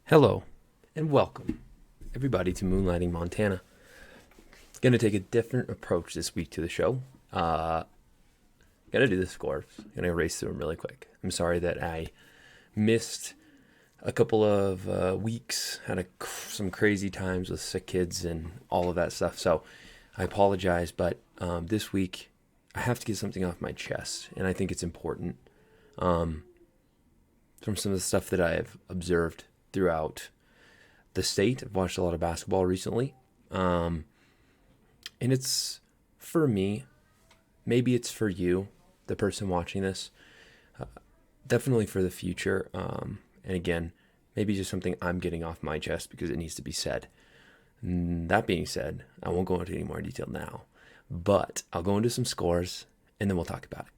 Hello, and welcome, everybody, to Moonlighting Montana. Going to take a different approach this week to the show. Going to do the scores. Going to race through them really quick. I'm sorry that I missed a couple of weeks, had some crazy times with sick kids and all of that stuff, so I apologize, but this week I have to get something off my chest, and I think it's important from some of the stuff that I have observed throughout the state. I've watched a lot of basketball recently. And it's for me, maybe it's for you, the person watching this, definitely for the future. And again, maybe just something I'm getting off my chest because it needs to be said. That being said, I won't go into any more detail now, but I'll go into some scores and then we'll talk about it.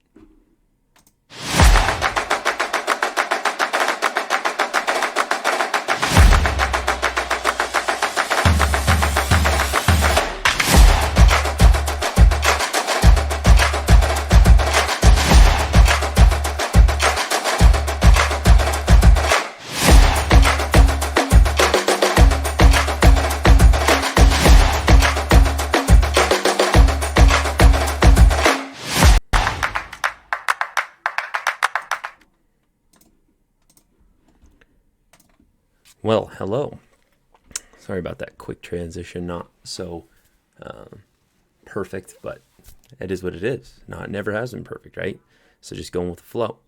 Well, hello. Sorry about that quick transition. Not so perfect, but it is what it is. It never has been perfect, right? So just going with the flow.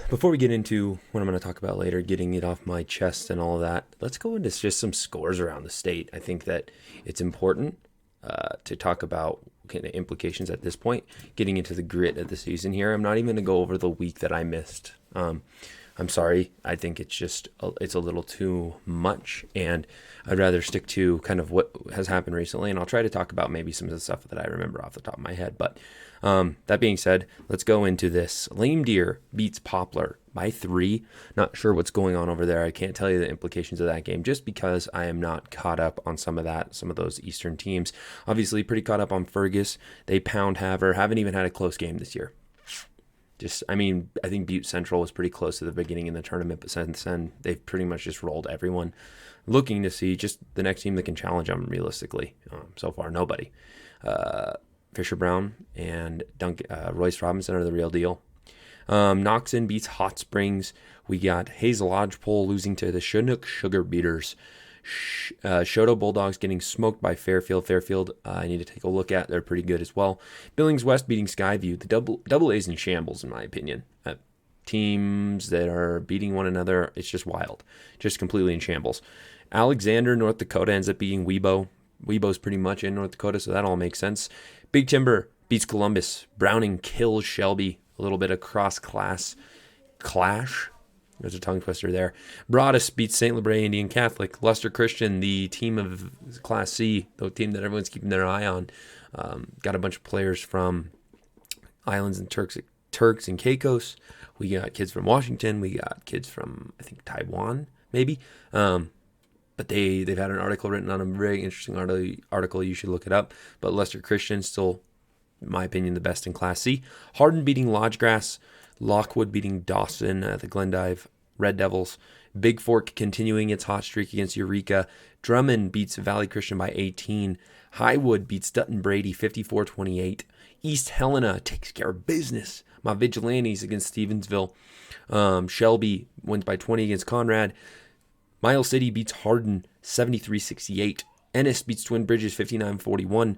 Before we get into what I'm going to talk about later, getting it off my chest and all of that, let's go into just some scores around the state. I think that it's important to talk about the implications at this point, getting into the grit of the season here. I'm not even going to go over the week that I missed. I'm sorry. I think it's a little too much, and I'd rather stick to kind of what has happened recently, and I'll try to talk about maybe some of the stuff that I remember off the top of my head. But that being said, let's go into this. Lame Deer beats Poplar by 3. Not sure what's going on over there. I can't tell you the implications of that game just because I am not caught up on some of those Eastern teams. Obviously, pretty caught up on Fergus. They pound Haver, haven't even had a close game this year. I think Butte Central was pretty close to the beginning in the tournament, but since then, they've pretty much just rolled everyone. Looking to see just the next team that can challenge them realistically. So far, nobody. Fisher Brown and Royce Robinson are the real deal. Knoxon beats Hot Springs. We got Hazel Lodgepole losing to the Chinook Sugar Beaters. Shoto Bulldogs getting smoked by Fairfield. Fairfield, I need to take a look at. They're pretty good as well. Billings West beating Skyview. The double A's in shambles, in my opinion. Teams that are beating one another, it's just wild. Just completely in shambles. Alexander, North Dakota, ends up beating Webo. Webo's pretty much in North Dakota, so that all makes sense. Big Timber beats Columbus. Browning kills Shelby. A little bit of cross-class clash. There's a tongue twister there. Broadus beats St. Libre Indian Catholic. Luster Christian, the team of Class C, the team that everyone's keeping their eye on, got a bunch of players from Islands and Turks and Caicos. We got kids from Washington. We got kids from, I think, Taiwan, maybe. But they've had an article written on them, a very interesting article. You should look it up. But Luster Christian, still, in my opinion, the best in Class C. Hardin beating Lodgegrass. Lockwood beating Dawson, the Glendive Red Devils. Big Fork continuing its hot streak against Eureka. Drummond beats Valley Christian by 18. Highwood beats Dutton Brady 54-28. East Helena takes care of business. My Vigilantes against Stevensville. Shelby wins by 20 against Conrad. Miles City beats Hardin 73-68. Ennis beats Twin Bridges 59-41.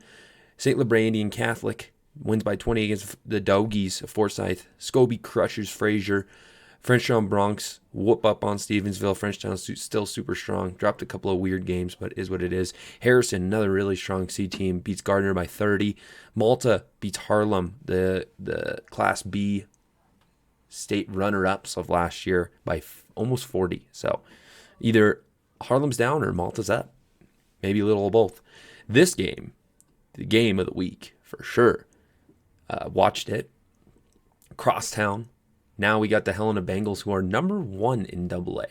St. Libre Indian Catholic wins by 20 against the Dogies of Forsyth. Scobie crushes Fraser. Frenchtown Bronx whoop up on Stevensville. Frenchtown's still super strong. Dropped a couple of weird games, but is what it is. Harrison, another really strong C team, beats Gardner by 30. Malta beats Harlem, the Class B state runner-ups of last year, by almost 40. So either Harlem's down or Malta's up. Maybe a little of both. This game, the game of the week, for sure. Watched it. Crosstown. Now we got the Helena Bengals, who are number 1 in AA.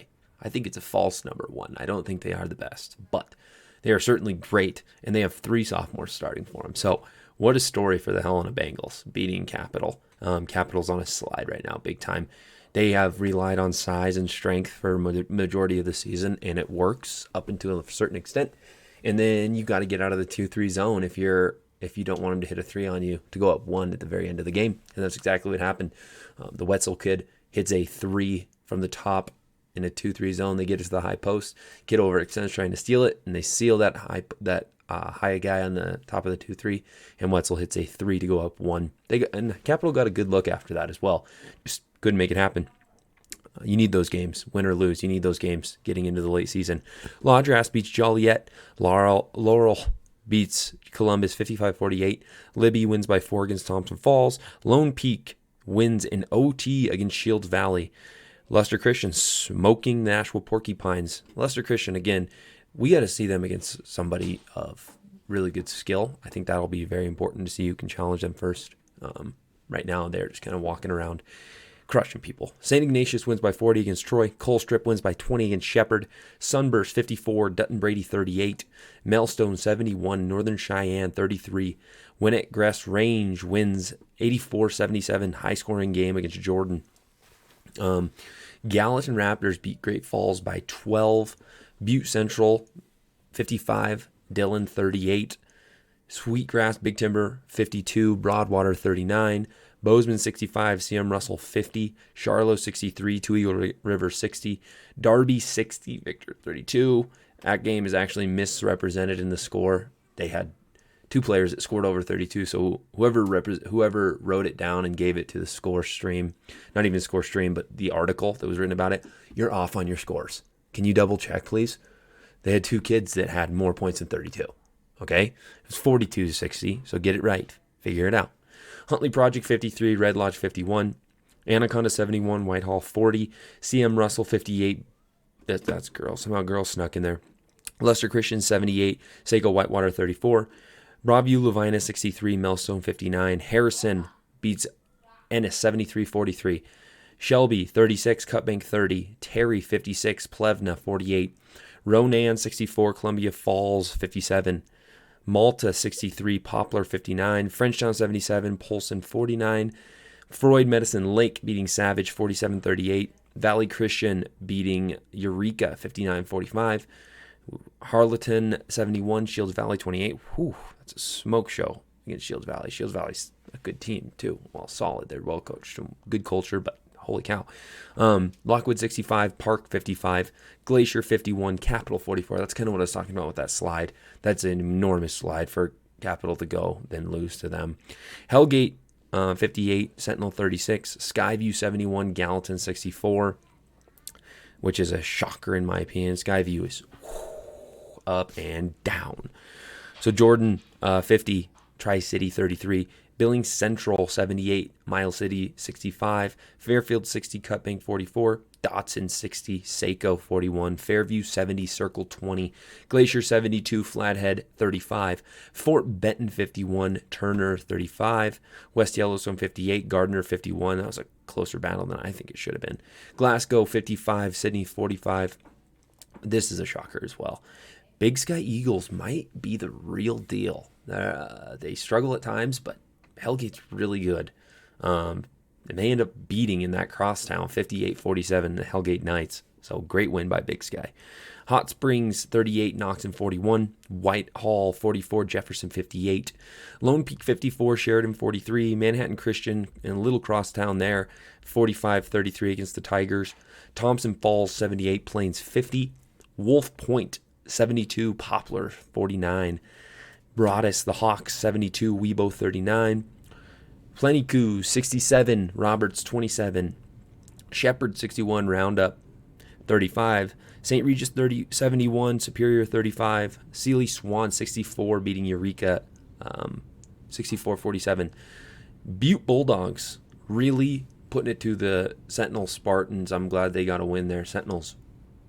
I think it's a false number 1. I don't think they are the best, but they are certainly great, and they have 3 sophomores starting for them. So what a story for the Helena Bengals, beating Capital. Capital's on a slide right now, big time. They have relied on size and strength for majority of the season, and it works up until a certain extent. And then you got to get out of the 2-3 zone if you don't want them to hit a 3 on you to go up 1 at the very end of the game. And that's exactly what happened. The Wetzel kid hits a 3 from the top in a 2-3 zone. They get it to the high post. Kid overextends trying to steal it, and they seal that high guy on the top of the 2-3, and Wetzel hits a 3 to go up 1. And Capital got a good look after that as well. Just couldn't make it happen. You need those games, win or lose. You need those games getting into the late season. La Drasse beats Joliet. Laurel beats Columbus 55-48. Libby wins by 4 against Thompson Falls. Lone Peak wins in OT against Shields Valley. Lester Christian smoking the Nashville Porcupines. Lester Christian, again, we got to see them against somebody of really good skill. I think that'll be very important to see who can challenge them first. Right now, they're just kind of walking around crushing people. St. Ignatius wins by 40 against Troy. Colstrip wins by 20 against Shepherd. Sunburst 54, Dutton Brady 38. Maelstone 71, Northern Cheyenne 33. Winnett Grass Range wins 84-77, high-scoring game against Jordan. Gallatin Raptors beat Great Falls by 12. Butte Central 55, Dillon 38. Sweetgrass Big Timber 52, Broadwater 39. Bozeman 65, CM Russell 50, Charlo 63, Two Eagle River 60, Darby 60, Victor 32. That game is actually misrepresented in the score. They had 2 players that scored over 32, so whoever wrote it down and gave it to the score stream, not even score stream, but the article that was written about it, you're off on your scores. Can you double check, please? They had 2 kids that had more points than 32. Okay? It was 42-60, so get it right. Figure it out. Huntley Project 53, Red Lodge 51, Anaconda 71, Whitehall 40, CM Russell 58. That's girls. Somehow girls snuck in there. Lester Christian 78, Saco Whitewater 34, Broadview Levina 63, Melstone 59. Harrison beats Ennis 73-43. Shelby 36, Cutbank 30, Terry 56, Plevna 48, Ronan 64, Columbia Falls 57. Malta 63, Poplar 59, Frenchtown 77, Polson 49, Freud Medicine Lake beating Savage 47-38, Valley Christian beating Eureka 59-45, Harleton 71, Shields Valley 28. Whew, that's a smoke show against Shields Valley. Shields Valley's a good team too. Well, solid. They're well coached. Good culture, but holy cow. Lockwood 65, Park 55, Glacier 51, Capital 44. That's kind of what I was talking about with that slide. That's an enormous slide for Capital to go, then lose to them. Hellgate 58, Sentinel 36, Skyview 71, Gallatin 64, which is a shocker in my opinion. Skyview is up and down. So Jordan 50, Tri-City 33, Billings Central 78, Miles City 65, Fairfield 60, Cutbank 44, Dotson 60, Saco 41, Fairview 70, Circle 20, Glacier 72, Flathead 35, Fort Benton 51, Turner 35, West Yellowstone 58, Gardner 51. That was a closer battle than I think it should have been. Glasgow 55, Sydney 45. This is a shocker as well. Big Sky Eagles might be the real deal. They struggle at times, but Hellgate's really good. And they end up beating in that crosstown 58-47 the Hellgate Knights. So great win by Big Sky. Hot Springs 38, Knoxon 41, Whitehall 44, Jefferson 58, Lone Peak 54, Sheridan 43, Manhattan Christian and a little crosstown there 45-33 against the Tigers. Thompson Falls 78, Plains 50, Wolf Point 72, Poplar 49. Broadus, the Hawks, 72, Webo, 39. Plentycoo, 67, Roberts, 27. Shepherd, 61, Roundup, 35. St. Regis, 71, Superior, 35. Sealy Swan, 64, beating Eureka, 64-47. Butte Bulldogs, really putting it to the Sentinel Spartans. I'm glad they got a win there. Sentinels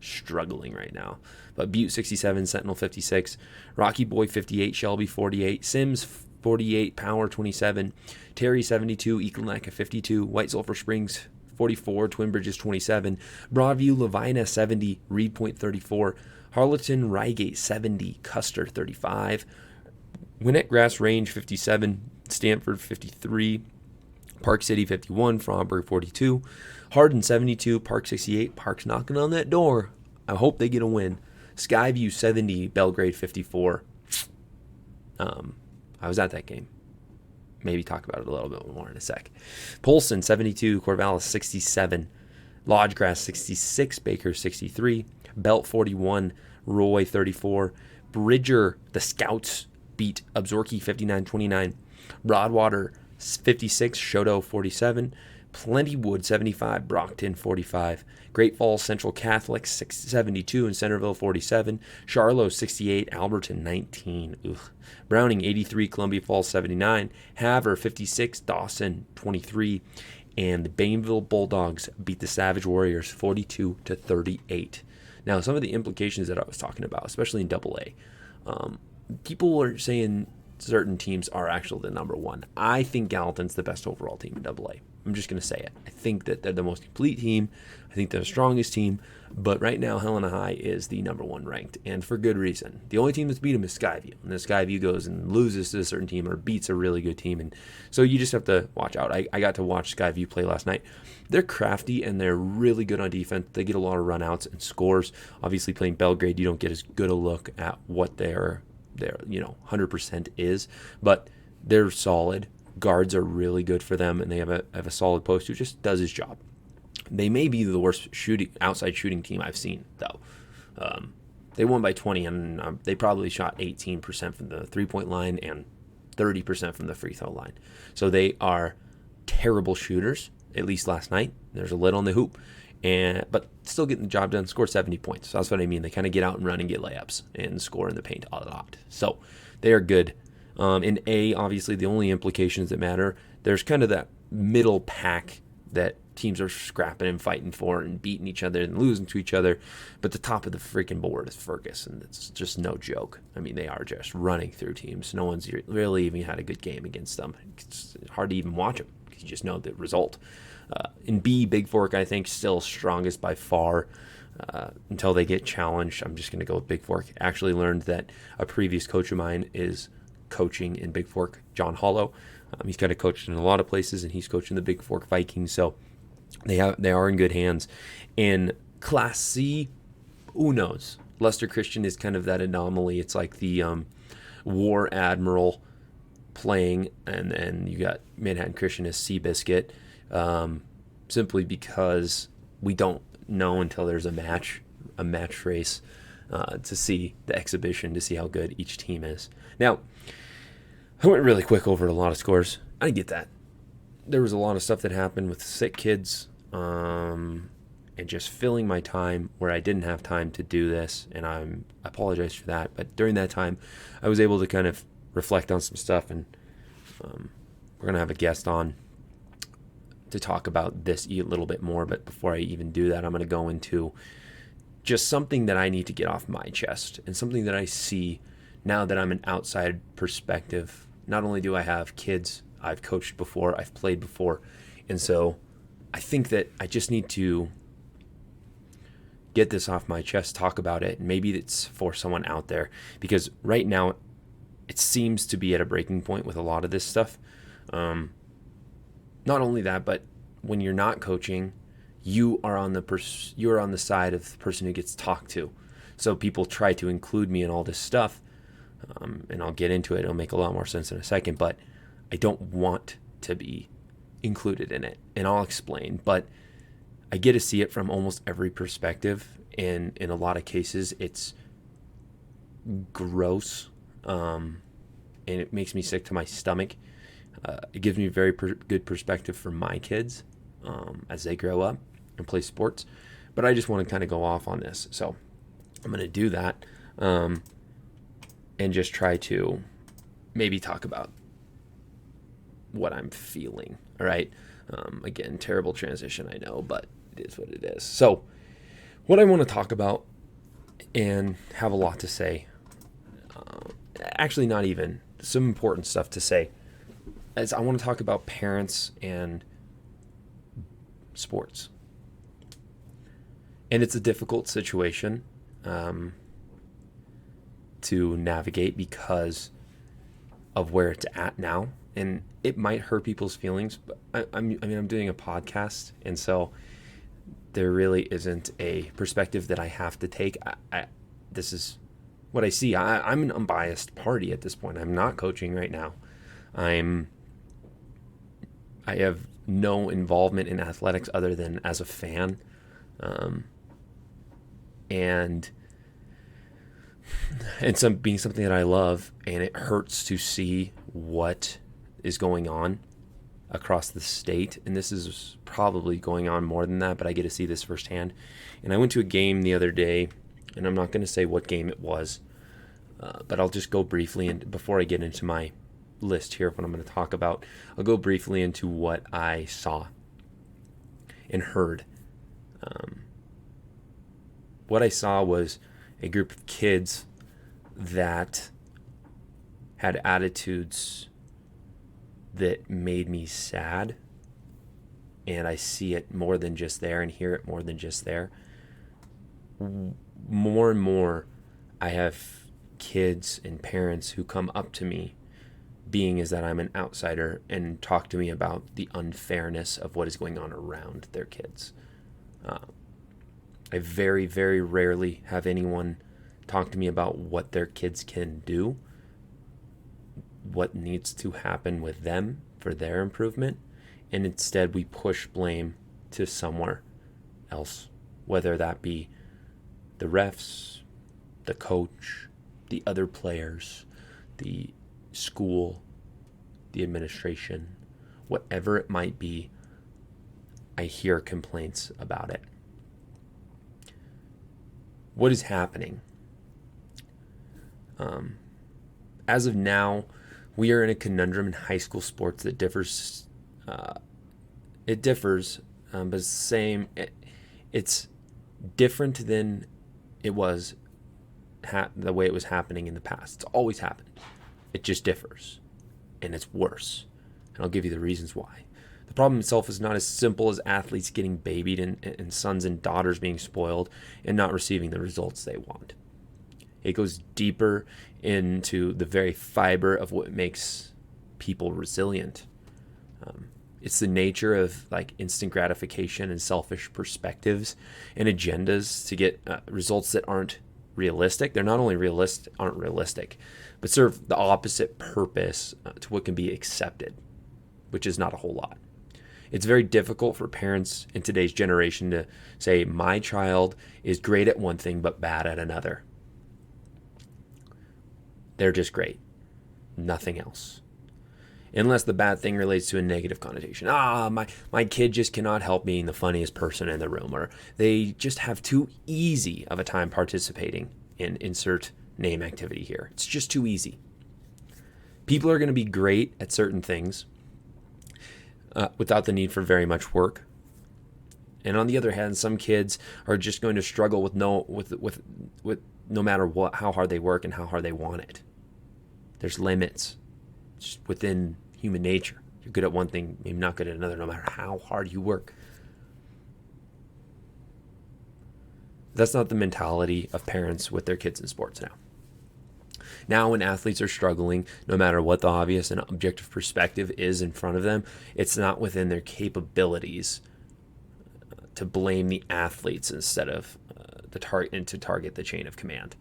struggling right now. But Butte 67, Sentinel 56, Rocky Boy 58, Shelby 48, Sims 48, Power 27, Terry 72, Ekalaka 52, White Sulphur Springs 44, Twin Bridges 27, Broadview Levina 70, Reed Point 34, Harleton Rygate 70, Custer 35, Winnett Grass Range 57, Stanford 53, Park City 51, Fromberg 42, Hardin 72, Park 68. Park's knocking on that door. I hope they get a win. Skyview 70, Belgrade 54. I was at that game. Maybe talk about it a little bit more in a sec. Polson 72, Corvallis 67, Lodgegrass 66, Baker 63, Belt 41, Roy 34, Bridger, the Scouts beat Absorki 59-29, Broadwater 56, Shoto 47, Plentywood 75, Brockton 45, Great Falls Central Catholic 72, and Centerville 47, Charlo 68, Alberton 19, Browning 83, Columbia Falls 79, Havre 56, Dawson 23, and the Bainville Bulldogs beat the Savage Warriors 42-38. Now, some of the implications that I was talking about, especially in AA, people are saying certain teams are actually the number one. I think Gallatin's the best overall team in AA. I'm just going to say it. I think that they're the most complete team. I think they're the strongest team. But right now, Helena High is the number one ranked, and for good reason. The only team that's beat them is Skyview. And then Skyview goes and loses to a certain team or beats a really good team. And so you just have to watch out. I got to watch Skyview play last night. They're crafty, and they're really good on defense. They get a lot of runouts and scores. Obviously, playing Belgrade, you don't get as good a look at what their 100% is. But they're solid. Guards are really good for them, and they have a solid post who just does his job. They may be the worst outside shooting team I've seen, though. They won by 20, and they probably shot 18% from the three-point line and 30% from the free throw line. So they are terrible shooters, at least last night. There's a lid on the hoop, but still getting the job done, score 70 points. So that's what I mean. They kind of get out and run and get layups and score in the paint a lot. So they are good. In A, obviously, the only implications that matter, there's kind of that middle pack that teams are scrapping and fighting for and beating each other and losing to each other. But the top of the freaking board is Ferguson. It's just no joke. I mean, they are just running through teams. No one's really even had a good game against them. It's hard to even watch them because you just know the result. In B, Big Fork, I think, still strongest by far. Until they get challenged, I'm just going to go with Big Fork. Actually learned that a previous coach of mine is coaching in Big Fork, John Hollow. He's kind of coached in a lot of places, and he's coaching the Big Fork Vikings, so they are in good hands. In Class C, who knows? Lester Christian is kind of that anomaly. It's like the War Admiral playing, and then you got Manhattan Christian as Seabiscuit, simply because we don't know until there's a match race to see the exhibition, to see how good each team is. Now, I went really quick over a lot of scores. I get that. There was a lot of stuff that happened with sick kids and just filling my time where I didn't have time to do this, and I apologize for that. But during that time, I was able to kind of reflect on some stuff, and we're going to have a guest on to talk about this a little bit more. But before I even do that, I'm going to go into just something that I need to get off my chest and something that I see now that I'm an outside perspective. Not only do I have kids, I've coached before, I've played before, and so I think that I just need to get this off my chest, talk about it, and maybe it's for someone out there, because right now it seems to be at a breaking point with a lot of this stuff. Not only that, but when you're not coaching, you are on the side of the person who gets talked to. So people try to include me in all this stuff. And I'll get into it. It'll make a lot more sense in a second, but I don't want to be included in it, and I'll explain. But I get to see it from almost every perspective, and in a lot of cases, it's gross, and it makes me sick to my stomach. It gives me a very good perspective for my kids as they grow up and play sports, but I just want to kind of go off on this, so I'm going to do that. And just try to maybe talk about what I'm feeling, all right? Again, terrible transition, I know, but it is what it is. So what I want to talk about and have a lot to say, actually not even, some important stuff to say, is I want to talk about parents and sports. And it's a difficult situation to navigate because of where it's at now and it might hurt people's feelings, but I'm doing a podcast, and so there really isn't a perspective that I have to take. This is what I see. I'm an unbiased party at this point. I'm not coaching right now. I have no involvement in athletics other than as a fan, and being something that I love, and it hurts to see what is going on across the state, and this is probably going on more than that, but I get to see this firsthand. And I went to a game the other day, and I'm not going to say what game it was, but I'll just go briefly, and before I get into my list here of what I'm going to talk about, I'll go briefly into what I saw and heard. What I saw was a group of kids that had attitudes that made me sad, and I see it more than just there and hear it more than just there. More and more, I have kids and parents who come up to me, being as that I'm an outsider, and talk to me about the unfairness of what is going on around their kids. I very, very rarely have anyone talk to me about what their kids can do, what needs to happen with them for their improvement, and instead we push blame to somewhere else, whether that be the refs, the coach, the other players, the school, the administration, whatever it might be. I hear complaints about it. What is happening? As of now, we are in a conundrum in high school sports that differs. It differs, but it's the same. It's different than it was the way it was happening in the past. It's always happened. It just differs, and it's worse. And I'll give you the reasons why. The problem itself is not as simple as athletes getting babied and sons and daughters being spoiled and not receiving the results they want. It goes deeper into the very fiber of what makes people resilient. It's the nature of like instant gratification and selfish perspectives and agendas to get results that aren't realistic. They're not only aren't realistic, but serve the opposite purpose to what can be accepted, which is not a whole lot. It's very difficult for parents in today's generation to say, my child is great at one thing but bad at another. They're just great. Nothing else. Unless the bad thing relates to a negative connotation. My kid just cannot help being the funniest person in the room, or they just have too easy of a time participating in insert name activity here. It's just too easy. People are going to be great at certain things without the need for very much work. And on the other hand, some kids are just going to struggle with no matter what, how hard they work and how hard they want it. There's limits just within human nature. You're good at one thing, maybe not good at another, no matter how hard you work. That's not the mentality of parents with their kids in sports now. Now, when athletes are struggling, no matter what the obvious and objective perspective is in front of them, it's not within their capabilities to blame the athletes instead of to target the chain of command.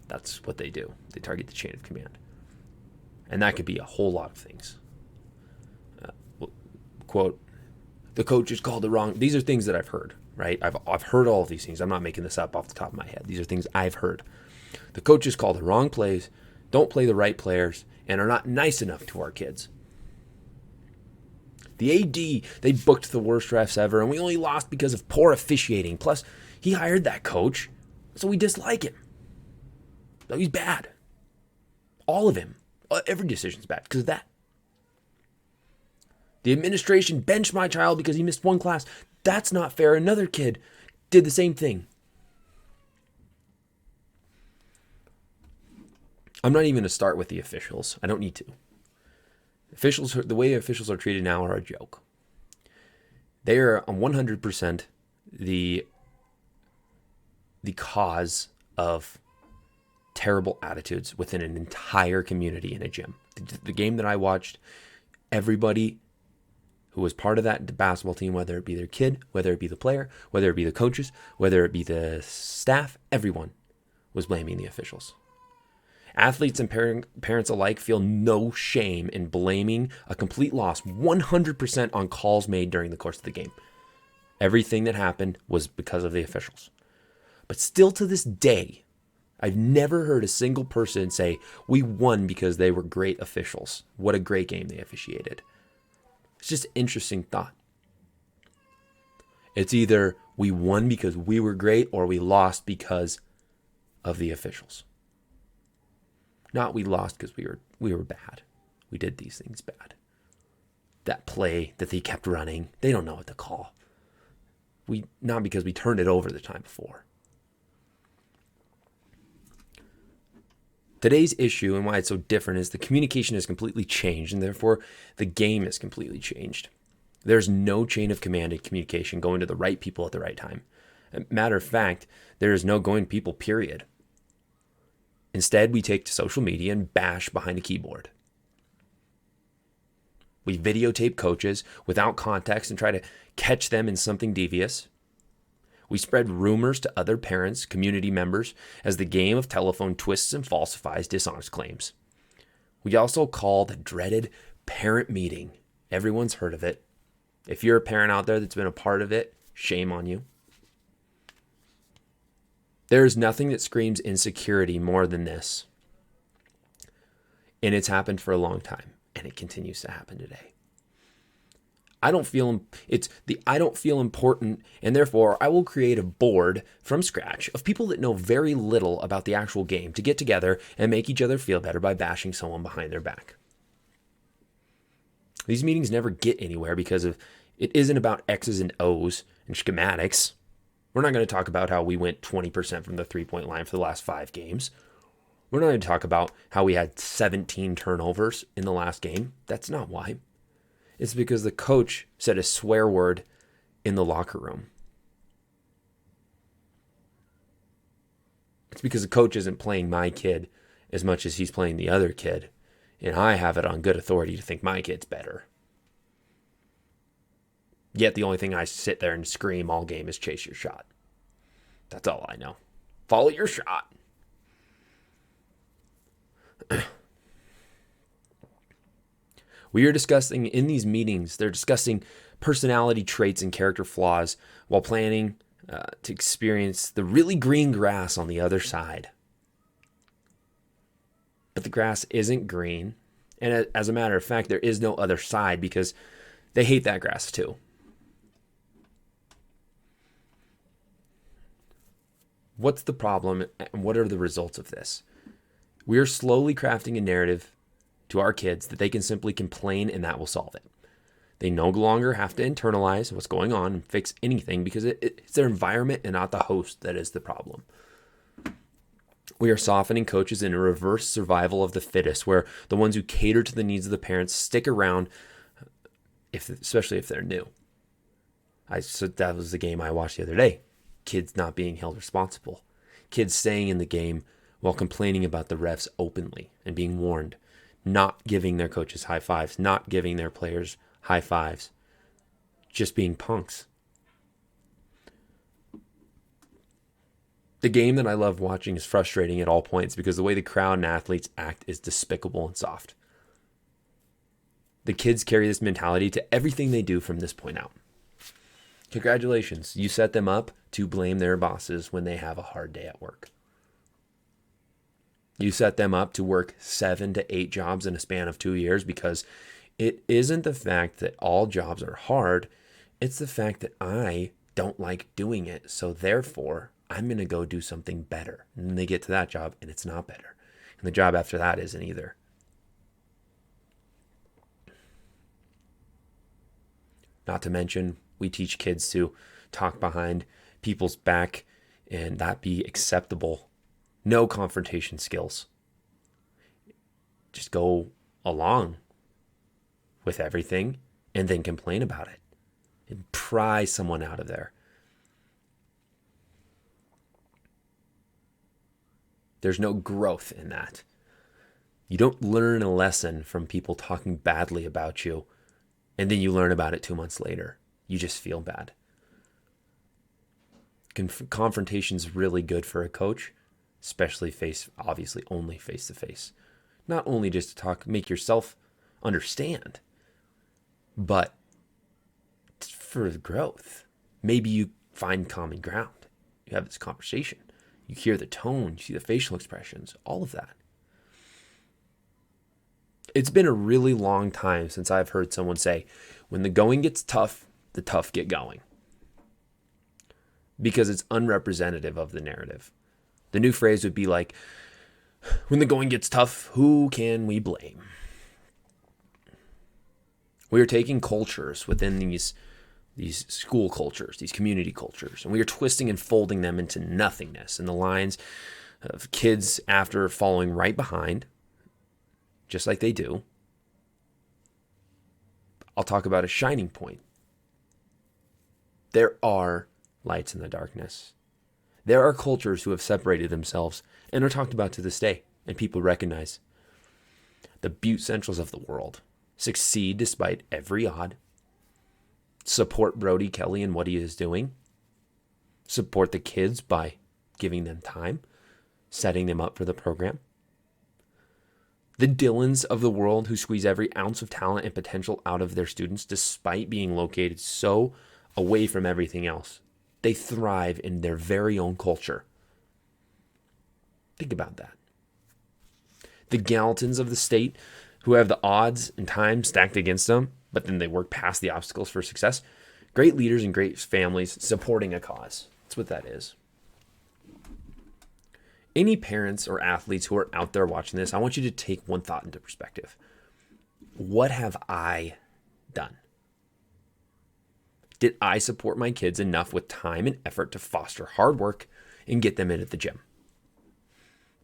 That's what they do. They target the chain of command. And that could be a whole lot of things. Quote, the coach is called the wrong. These are things that I've heard, right? I've heard all of these things. I'm not making this up off the top of my head. These are things I've heard. The coaches call the wrong plays, don't play the right players, and are not nice enough to our kids. The AD, they booked the worst refs ever, and we only lost because of poor officiating. Plus, he hired that coach, so we dislike him. No, he's bad. All of him. Every decision's bad because of that. The administration benched my child because he missed one class. That's not fair. Another kid did the same thing. I'm not even going to start with the officials. I don't need to. Officials, the way officials are treated now are a joke. They are 100% the cause of terrible attitudes within an entire community in a gym. The game that I watched, Everybody who was part of that basketball team, whether it be their kid, whether it be the player, whether it be the coaches, whether it be the staff, everyone was blaming the officials. Athletes and parents alike feel no shame in blaming a complete loss 100% on calls made during the course of the game. Everything that happened was because of the officials. But still to this day, I've never heard a single person say, we won because they were great officials. What a great game they officiated. It's just an interesting thought. It's either we won because we were great or we lost because of the officials. Not we lost because we were bad. We did these things bad. That play that they kept running, they don't know what to call. Not because we turned it over the time before. Today's issue and why it's so different is the communication has completely changed, and therefore the game is completely changed. There's no chain of command in communication going to the right people at the right time. Matter of fact, there is no going to people, period. Instead, we take to social media and bash behind a keyboard. We videotape coaches without context and try to catch them in something devious. We spread rumors to other parents, community members, as the game of telephone twists and falsifies dishonest claims. We also call the dreaded parent meeting. Everyone's heard of it. If you're a parent out there that's been a part of it, shame on you. There is nothing that screams insecurity more than this. And it's happened for a long time, and it continues to happen today. I don't feel important, and therefore I will create a board from scratch of people that know very little about the actual game to get together and make each other feel better by bashing someone behind their back. These meetings never get anywhere because it isn't about X's and O's and schematics. We're not going to talk about how we went 20% from the three-point line for the last 5 games. We're not going to talk about how we had 17 turnovers in the last game. That's not why. It's because the coach said a swear word in the locker room. It's because the coach isn't playing my kid as much as he's playing the other kid, and I have it on good authority to think my kid's better. Yet the only thing I sit there and scream all game is chase your shot. That's all I know. Follow your shot. We are discussing in these meetings, they're discussing personality traits and character flaws while planning to experience the really green grass on the other side. But the grass isn't green. And as a matter of fact, there is no other side because they hate that grass too. What's the problem and what are the results of this? We are slowly crafting a narrative to our kids that they can simply complain and that will solve it. They no longer have to internalize what's going on and fix anything because it's their environment and not the host that is the problem. We are softening coaches in a reverse survival of the fittest, where the ones who cater to the needs of the parents stick around, especially if they're new. So that was the game I watched the other day. Kids not being held responsible. Kids staying in the game while complaining about the refs openly and being warned. Not giving their coaches high fives. Not giving their players high fives. Just being punks. The game that I love watching is frustrating at all points because the way the crowd and athletes act is despicable and soft. The kids carry this mentality to everything they do from this point out. Congratulations, you set them up to blame their bosses when they have a hard day at work. You set them up to work 7 to 8 jobs in a span of 2 years because it isn't the fact that all jobs are hard. It's the fact that I don't like doing it. So therefore, I'm going to go do something better. And then they get to that job and it's not better. And the job after that isn't either. Not to mention, we teach kids to talk behind people's back and that be acceptable. No confrontation skills. Just go along with everything and then complain about it and pry someone out of there. There's no growth in that. You don't learn a lesson from people talking badly about you and then you learn about it 2 months later. You just feel bad. Confrontation's really good for a coach, especially obviously only face to face. Not only just to talk, make yourself understand, but for growth. Maybe you find common ground. You have this conversation. You hear the tone, you see the facial expressions, all of that. It's been a really long time since I've heard someone say, when the going gets tough, the tough get going. Because it's unrepresentative of the narrative. The new phrase would be like, when the going gets tough, who can we blame? We are taking cultures within these school cultures, these community cultures, and we are twisting and folding them into nothingness. And the lines of kids after following right behind, just like they do. I'll talk about a shining point. There are lights in the darkness. There are cultures who have separated themselves and are talked about to this day, and people recognize. The Butte Centrals of the world succeed despite every odd. Support Brody Kelly and what he is doing. Support the kids by giving them time, setting them up for the program. The Dylans of the world who squeeze every ounce of talent and potential out of their students despite being located so away from everything else. They thrive in their very own culture. Think about that. The Galtons of the state who have the odds and time stacked against them, but then they work past the obstacles for success. Great leaders and great families supporting a cause. That's what that is. Any parents or athletes who are out there watching this, I want you to take one thought into perspective. What have I done? Did I support my kids enough with time and effort to foster hard work and get them in at the gym?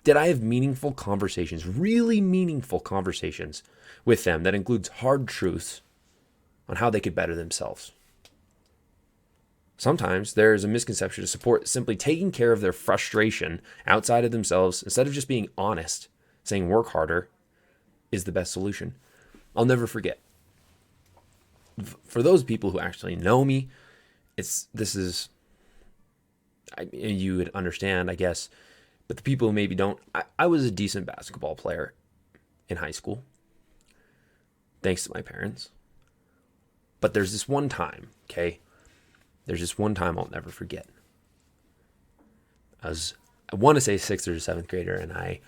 Did I have meaningful conversations, really meaningful conversations with them that includes hard truths on how they could better themselves? Sometimes there is a misconception to support simply taking care of their frustration outside of themselves instead of just being honest, saying work harder is the best solution. I'll never forget. For those people who actually know me, you would understand, I guess, but the people who maybe don't, I was a decent basketball player in high school, thanks to my parents. But there's this one time, okay? There's this one time I'll never forget. I want to say 6th or 7th grader, and I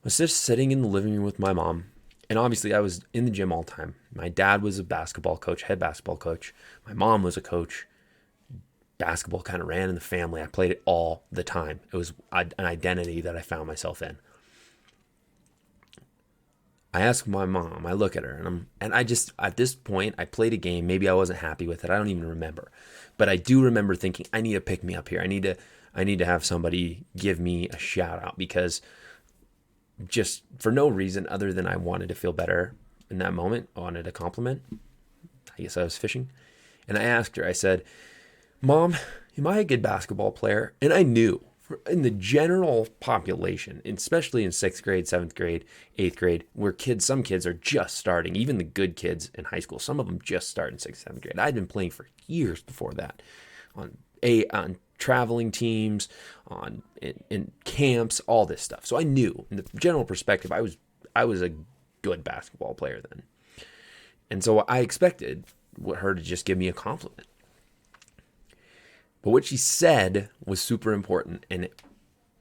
was just sitting in the living room with my mom. And obviously I was in the gym all the time. My dad was a basketball coach, head basketball coach. My mom was a coach. Basketball kind of ran in the family. I played it all the time. It was an identity that I found myself in. I ask my mom, I look at her, and I just, at this point, I played a game. Maybe I wasn't happy with it. I don't even remember. But I do remember thinking, I need to pick me up here. I need to have somebody give me a shout out, because just for no reason other than I wanted to feel better in that moment. I wanted a compliment. I guess I was fishing. And I asked her, I said, Mom, am I a good basketball player? And I knew in the general population, especially in 6th grade, 7th grade, 8th grade, where some kids are just starting, even the good kids in high school, some of them just start in 6th, 7th grade. I'd been playing for years before that on traveling teams, in camps, all this stuff. So I knew in the general perspective, I was a good basketball player then. And so I expected her to just give me a compliment. But what she said was super important, and it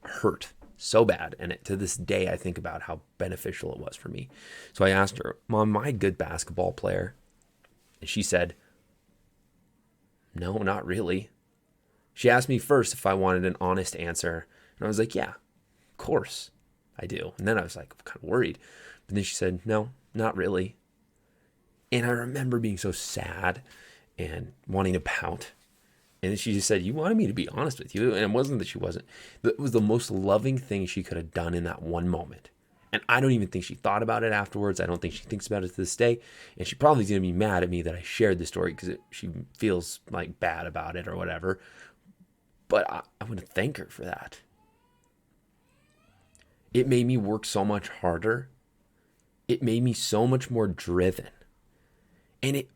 hurt so bad. And to this day, I think about how beneficial it was for me. So I asked her, Mom, am I a good basketball player? And she said, no, not really. She asked me first if I wanted an honest answer. And I was like, yeah, of course I do. And then I was like kind of worried. But then she said, no, not really. And I remember being so sad and wanting to pout. And she just said, you wanted me to be honest with you. And it wasn't that she wasn't. It was the most loving thing she could have done in that one moment. And I don't even think she thought about it afterwards. I don't think she thinks about it to this day. And she probably is going to be mad at me that I shared the story because she feels like bad about it or whatever. But I want to thank her for that. It made me work so much harder it made me so much more driven. And it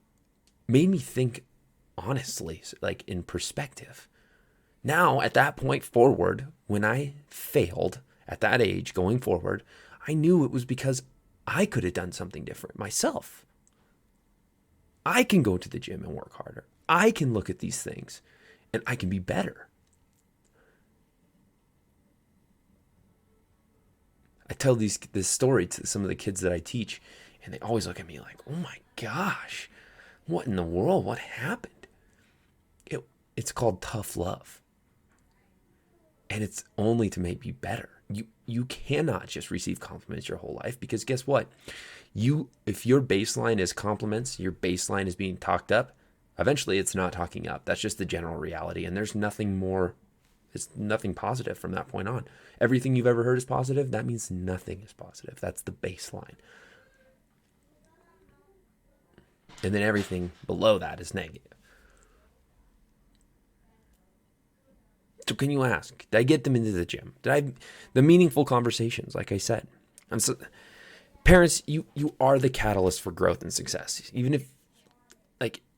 made me think honestly, like in perspective. Now, at that point forward, when I failed at that age going forward, I knew it was because I could have done something different myself. I can go to the gym and work harder. I can look at these things and I can be better. I tell this story to some of the kids that I teach, and they always look at me like, oh my gosh, what in the world? What happened? It's called tough love. And it's only to make you better. You cannot just receive compliments your whole life, because guess what? If your baseline is compliments, your baseline is being talked up, eventually it's not talking up. That's just the general reality. And there's nothing more, it's nothing positive from that point on. Everything you've ever heard is positive. That means nothing is positive. That's the baseline. And then everything below that is negative. So can you ask, did I get them into the gym? The meaningful conversations, like I said. Parents, you are the catalyst for growth and success. Even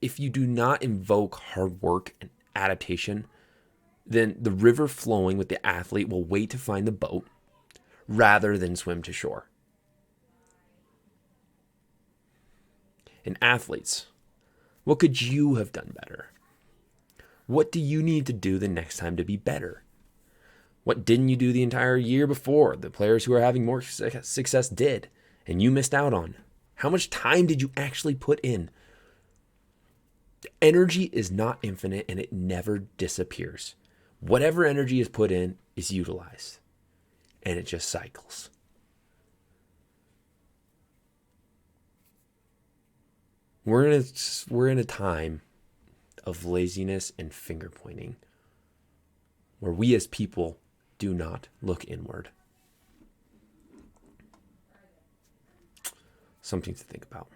if you do not invoke hard work and adaptation, then the river flowing with the athlete will wait to find the boat rather than swim to shore. And athletes, what could you have done better? What do you need to do the next time to be better? What didn't you do the entire year before the players who are having more success did and you missed out on? How much time did you actually put in? Energy is not infinite and it never disappears. Whatever energy is put in is utilized, and it just cycles. We're in a time of laziness and finger pointing, where we as people do not look inward. Something to think about.